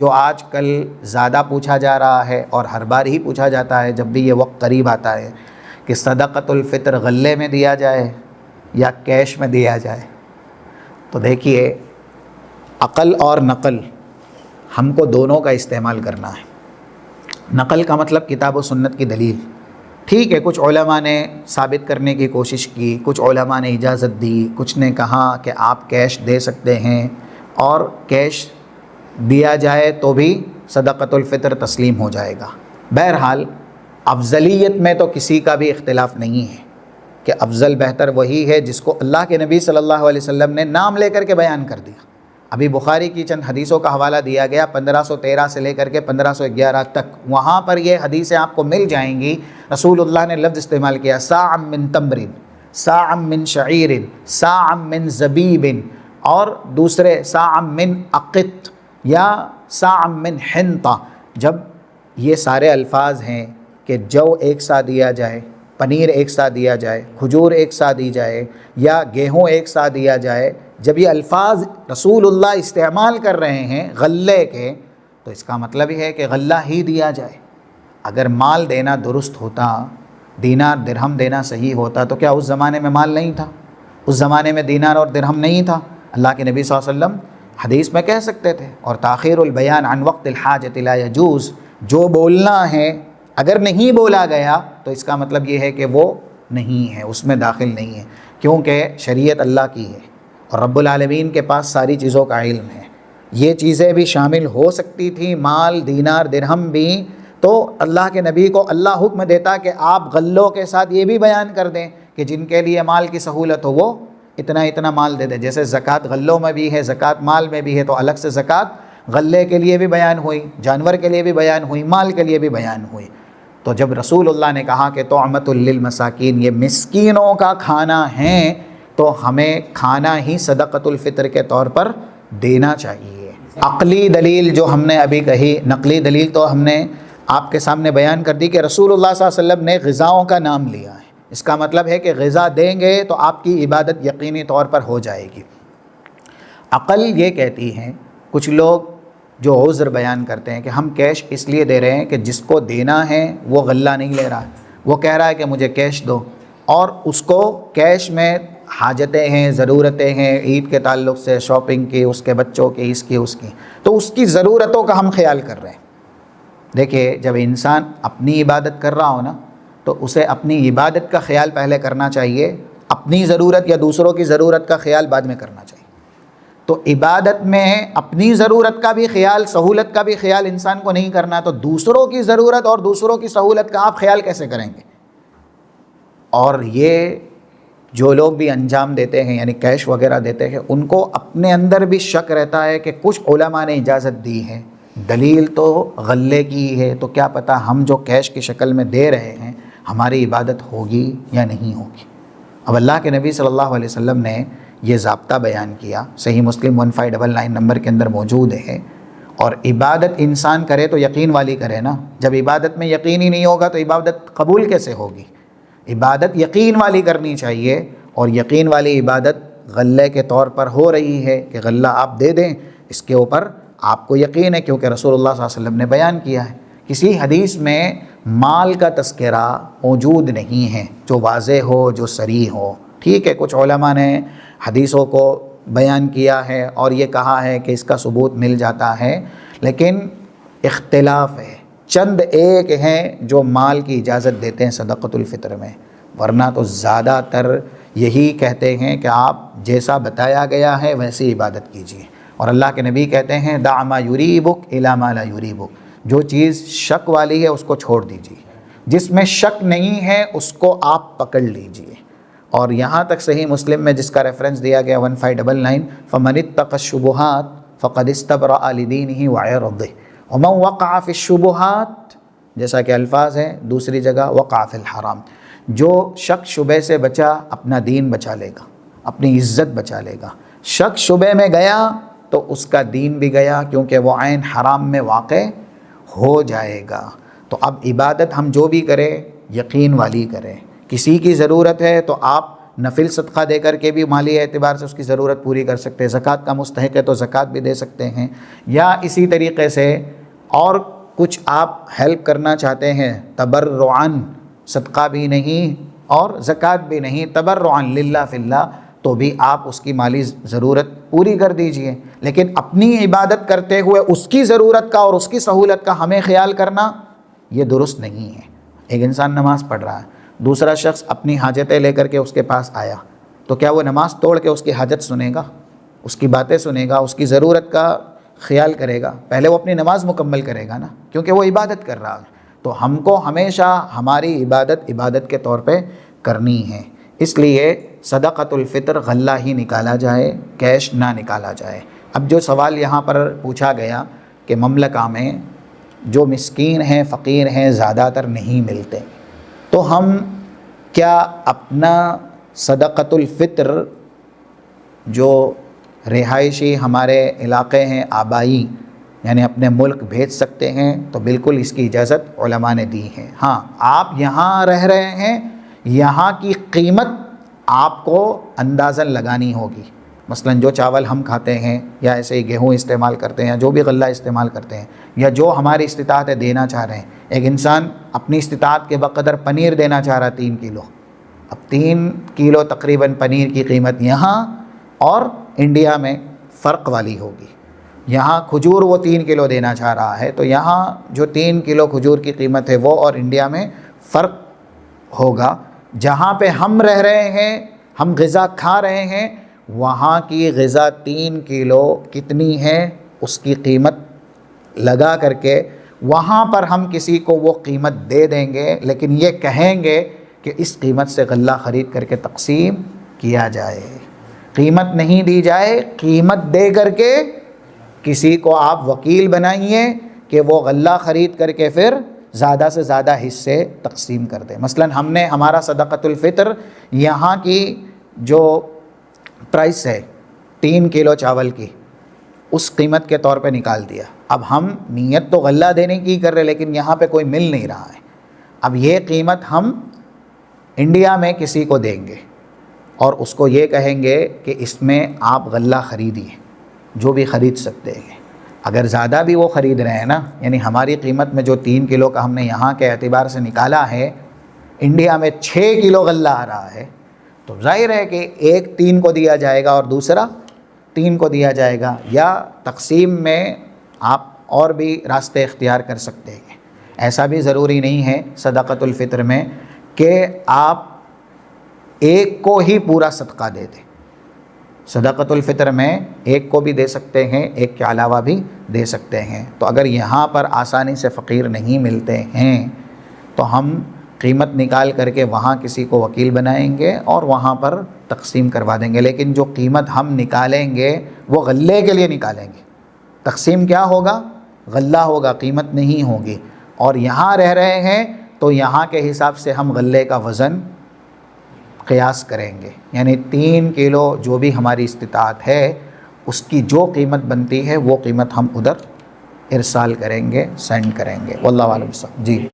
جو آج کل زیادہ پوچھا جا رہا ہے اور ہر بار ہی پوچھا جاتا ہے جب بھی یہ وقت قریب آتا ہے کہ صدقۃ الفطر غلے میں دیا جائے یا کیش میں دیا جائے، تو دیکھیے عقل اور نقل ہم کو دونوں کا استعمال کرنا ہے۔ نقل کا مطلب کتاب و سنت کی دلیل، ٹھیک ہے، کچھ علماء نے ثابت کرنے کی کوشش کی، کچھ علماء نے اجازت دی، کچھ نے کہا کہ آپ کیش دے سکتے ہیں اور کیش دیا جائے تو بھی صدقۃ الفطر تسلیم ہو جائے گا۔ بہرحال افضلیت میں تو کسی کا بھی اختلاف نہیں ہے کہ افضل بہتر وہی ہے جس کو اللہ کے نبی صلی اللہ علیہ وسلم نے نام لے کر کے بیان کر دیا۔ ابھی بخاری کی چند حدیثوں کا حوالہ دیا گیا 1513 سے لے کر کے 1511 تک، وہاں پر یہ حدیثیں آپ کو مل جائیں گی۔ رسول اللہ نے لفظ استعمال کیا صاع من تمر، صاع من شعیر، صاع من زبیب، اور دوسرے صاع من عقط یا صاع من حنطہ۔ جب یہ سارے الفاظ ہیں کہ جو ایک ساتھ دیا جائے، پنیر ایک ساتھ دیا جائے، کھجور ایک ساتھ دی جائے یا گیہوں ایک ساتھ دیا جائے، جب یہ الفاظ رسول اللہ استعمال کر رہے ہیں غلے کے، تو اس کا مطلب یہ ہے کہ غلہ ہی دیا جائے۔ اگر مال دینا درست ہوتا، دینار درہم دینا صحیح ہوتا، تو کیا اس زمانے میں مال نہیں تھا؟ اس زمانے میں دینار اور درہم نہیں تھا؟ اللہ کے نبی صلی اللہ علیہ وسلم حدیث میں کہہ سکتے تھے، اور تاخیر البیان عن وقت الحاجۃ لا یجوز، جو بولنا ہے اگر نہیں بولا گیا تو اس کا مطلب یہ ہے کہ وہ نہیں ہے، اس میں داخل نہیں ہے، کیونکہ شریعت اللہ کی ہے اور رب العالمین کے پاس ساری چیزوں کا علم ہے۔ یہ چیزیں بھی شامل ہو سکتی تھیں، مال دینار درہم بھی، تو اللہ کے نبی کو اللہ حکم دیتا کہ آپ غلوں کے ساتھ یہ بھی بیان کر دیں کہ جن کے لیے مال کی سہولت ہو وہ اتنا اتنا مال دے دیں۔ جیسے زکوٰۃ غلوں میں بھی ہے، زکوٰۃ مال میں بھی ہے، تو الگ سے زکوٰۃ غلے کے لیے بھی بیان ہوئی، جانور کے لیے بھی بیان ہوئی، مال کے لیے بھی بیان ہوئی۔ تو جب رسول اللہ نے کہا کہ طعمۃ للمساکین، یہ مسکینوں کا کھانا ہے، تو ہمیں کھانا ہی صدقۃ الفطر کے طور پر دینا چاہیے۔ عقلی دلیل جو ہم نے ابھی کہی، نقلی دلیل تو ہم نے آپ کے سامنے بیان کر دی کہ رسول اللہ صلی اللہ علیہ وسلم نے غذاؤں کا نام لیا ہے، اس کا مطلب ہے کہ غذا دیں گے تو آپ کی عبادت یقینی طور پر ہو جائے گی۔ عقل یہ کہتی ہے، کچھ لوگ جو عذر بیان کرتے ہیں کہ ہم کیش اس لیے دے رہے ہیں کہ جس کو دینا ہے وہ غلہ نہیں لے رہا ہے، وہ کہہ رہا ہے کہ مجھے کیش دو، اور اس کو کیش میں حاجتیں ہیں، ضرورتیں ہیں، عید کے تعلق سے شاپنگ کی، اس کے بچوں کی، اس کی، تو اس کی ضرورتوں کا ہم خیال کر رہے ہیں۔ دیکھیے جب انسان اپنی عبادت کر رہا ہو نا، تو اسے اپنی عبادت کا خیال پہلے کرنا چاہیے، اپنی ضرورت یا دوسروں کی ضرورت کا خیال بعد میں کرنا چاہیے۔ تو عبادت میں اپنی ضرورت کا بھی خیال، سہولت کا بھی خیال انسان کو نہیں کرنا، تو دوسروں کی ضرورت اور دوسروں کی سہولت کا آپ خیال کیسے کریں گے؟ اور یہ جو لوگ بھی انجام دیتے ہیں، یعنی کیش وغیرہ دیتے ہیں، ان کو اپنے اندر بھی شک رہتا ہے کہ کچھ علماء نے اجازت دی ہے، دلیل تو غلے کی ہے، تو کیا پتہ ہم جو کیش کی شکل میں دے رہے ہیں ہماری عبادت ہوگی یا نہیں ہوگی۔ اب اللہ کے نبی صلی اللہ علیہ وسلم نے یہ ضابطہ بیان کیا، صحیح مسلم 1599 نمبر کے اندر موجود ہے، اور عبادت انسان کرے تو یقین والی کرے نا۔ جب عبادت میں یقین ہی نہیں ہوگا تو عبادت قبول کیسے ہوگی؟ عبادت یقین والی کرنی چاہیے، اور یقین والی عبادت غلے کے طور پر ہو رہی ہے کہ غلہ آپ دے دیں، اس کے اوپر آپ کو یقین ہے کیونکہ رسول اللہ صلی اللہ علیہ وسلم نے بیان کیا ہے۔ کسی حدیث میں مال کا تذکرہ موجود نہیں ہے جو واضح ہو، جو صریح ہو، ٹھیک ہے، کچھ علماء نے حدیثوں کو بیان کیا ہے اور یہ کہا ہے کہ اس کا ثبوت مل جاتا ہے، لیکن اختلاف ہے۔ چند ایک ہیں جو مال کی اجازت دیتے ہیں صدقۃ الفطر میں، ورنہ تو زیادہ تر یہی کہتے ہیں کہ آپ جیسا بتایا گیا ہے ویسی عبادت کیجیے، اور اللہ کے نبی کہتے ہیں دع ما یریبک الی ما لا یریبک، جو چیز شک والی ہے اس کو چھوڑ دیجیے، جس میں شک نہیں ہے اس کو آپ پکڑ لیجیے۔ اور یہاں تک صحیح مسلم میں جس کا ریفرنس دیا گیا 1599، فمن اتقى الشبہات فقد استبرأ لدینہ وعرضہ ومن وقع فی الشبہات، جیسا کہ الفاظ ہیں دوسری جگہ وقع فی الحرام، جو شک شبہ سے بچا اپنا دین بچا لے گا، اپنی عزت بچا لے گا۔ شک شبہ میں گیا تو اس کا دین بھی گیا، کیونکہ وہ عین حرام میں واقع ہو جائے گا۔ تو اب عبادت ہم جو بھی کریں یقین والی کریں۔ کسی کی ضرورت ہے تو آپ نفل صدقہ دے کر کے بھی مالی اعتبار سے اس کی ضرورت پوری کر سکتے ہیں، زکوٰۃ کا مستحق ہے تو زکوٰۃ بھی دے سکتے ہیں، یا اسی طریقے سے اور کچھ آپ ہیلپ کرنا چاہتے ہیں تبرعاً، صدقہ بھی نہیں اور زکوٰۃ بھی نہیں، تبرعاً للہ فی اللہ، تو بھی آپ اس کی مالی ضرورت پوری کر دیجئے۔ لیکن اپنی عبادت کرتے ہوئے اس کی ضرورت کا اور اس کی سہولت کا ہمیں خیال کرنا یہ درست نہیں ہے۔ ایک انسان نماز پڑھ رہا ہے، دوسرا شخص اپنی حاجتیں لے کر کے اس کے پاس آیا، تو کیا وہ نماز توڑ کے اس کی حاجت سنے گا، اس کی باتیں سنے گا، اس کی ضرورت کا خیال کرے گا؟ پہلے وہ اپنی نماز مکمل کرے گا نا، کیونکہ وہ عبادت کر رہا ہے۔ تو ہم کو ہمیشہ ہماری عبادت کے طور پہ کرنی ہے، اس لیے صدقۃ الفطر غلہ ہی نکالا جائے، کیش نہ نکالا جائے۔ اب جو سوال یہاں پر پوچھا گیا کہ مملکہ میں جو مسکین ہیں، فقیر ہیں، زیادہ تر نہیں ملتے، تو ہم کیا اپنا صدقۃ الفطر جو رہائشی ہمارے علاقے ہیں آبائی، یعنی اپنے ملک بھیج سکتے ہیں؟ تو بالکل اس کی اجازت علماء نے دی ہے۔ ہاں، آپ یہاں رہ رہے ہیں، یہاں کی قیمت آپ کو اندازاً لگانی ہوگی۔ مثلاً جو چاول ہم کھاتے ہیں یا ایسے ہی گیہوں استعمال کرتے ہیں، جو بھی غلہ استعمال کرتے ہیں، یا جو ہماری استطاعت ہے دینا چاہ رہے ہیں، ایک انسان اپنی استطاعت کے بقدر پنیر دینا چاہ رہا 3 کلو، اب 3 کلو تقریباً پنیر کی قیمت یہاں اور انڈیا میں فرق والی ہوگی۔ یہاں کھجور وہ 3 کلو دینا چاہ رہا ہے، تو یہاں جو 3 کلو کھجور کی قیمت ہے وہ اور انڈیا میں فرق ہوگا۔ جہاں پہ ہم رہ رہے ہیں، ہم غذا کھا رہے ہیں، وہاں کی غذا 3 کلو کتنی ہے اس کی قیمت لگا کر کے وہاں پر ہم کسی کو وہ قیمت دے دیں گے، لیکن یہ کہیں گے کہ اس قیمت سے غلہ خرید کر کے تقسیم کیا جائے۔ قیمت نہیں دی جائے، قیمت دے کر کے کسی کو آپ وکیل بنائیے کہ وہ غلہ خرید کر کے پھر زیادہ سے زیادہ حصے تقسیم کر دے۔ مثلاً ہم نے ہمارا صدقۃ الفطر یہاں کی جو پرائس ہے 3 کلو چاول کی، اس قیمت کے طور پہ نکال دیا۔ اب ہم نیت تو غلہ دینے کی کر رہے، لیکن یہاں پہ کوئی مل نہیں رہا ہے۔ اب یہ قیمت ہم انڈیا میں کسی کو دیں گے اور اس کو یہ کہیں گے کہ اس میں آپ غلہ خریدیے، جو بھی خرید سکتے ہیں۔ اگر زیادہ بھی وہ خرید رہے ہیں نا، یعنی ہماری قیمت میں جو 3 کلو کا ہم نے یہاں کے اعتبار سے نکالا ہے، انڈیا میں 6 کلو غلہ آ رہا ہے، تو ظاہر ہے کہ ایک 3 کو دیا جائے گا اور دوسرا 3 کو دیا جائے گا، یا تقسیم میں آپ اور بھی راستے اختیار کر سکتے ہیں۔ ایسا بھی ضروری نہیں ہے صدقۃ الفطر میں کہ آپ ایک کو ہی پورا صدقہ دے دیں۔ صدقۃ الفطر میں ایک کو بھی دے سکتے ہیں، ایک کے علاوہ بھی دے سکتے ہیں۔ تو اگر یہاں پر آسانی سے فقیر نہیں ملتے ہیں تو ہم قیمت نکال کر کے وہاں کسی کو وکیل بنائیں گے اور وہاں پر تقسیم کروا دیں گے، لیکن جو قیمت ہم نکالیں گے وہ غلے کے لیے نکالیں گے۔ تقسیم کیا ہوگا؟ غلہ ہوگا، قیمت نہیں ہوگی۔ اور یہاں رہ رہے ہیں تو یہاں کے حساب سے ہم غلے کا وزن قیاس کریں گے، یعنی 3 کلو جو بھی ہماری استطاعت ہے اس کی جو قیمت بنتی ہے وہ قیمت ہم ادھر ارسال کریں گے، سینڈ کریں گے۔ واللہ اعلم۔ جی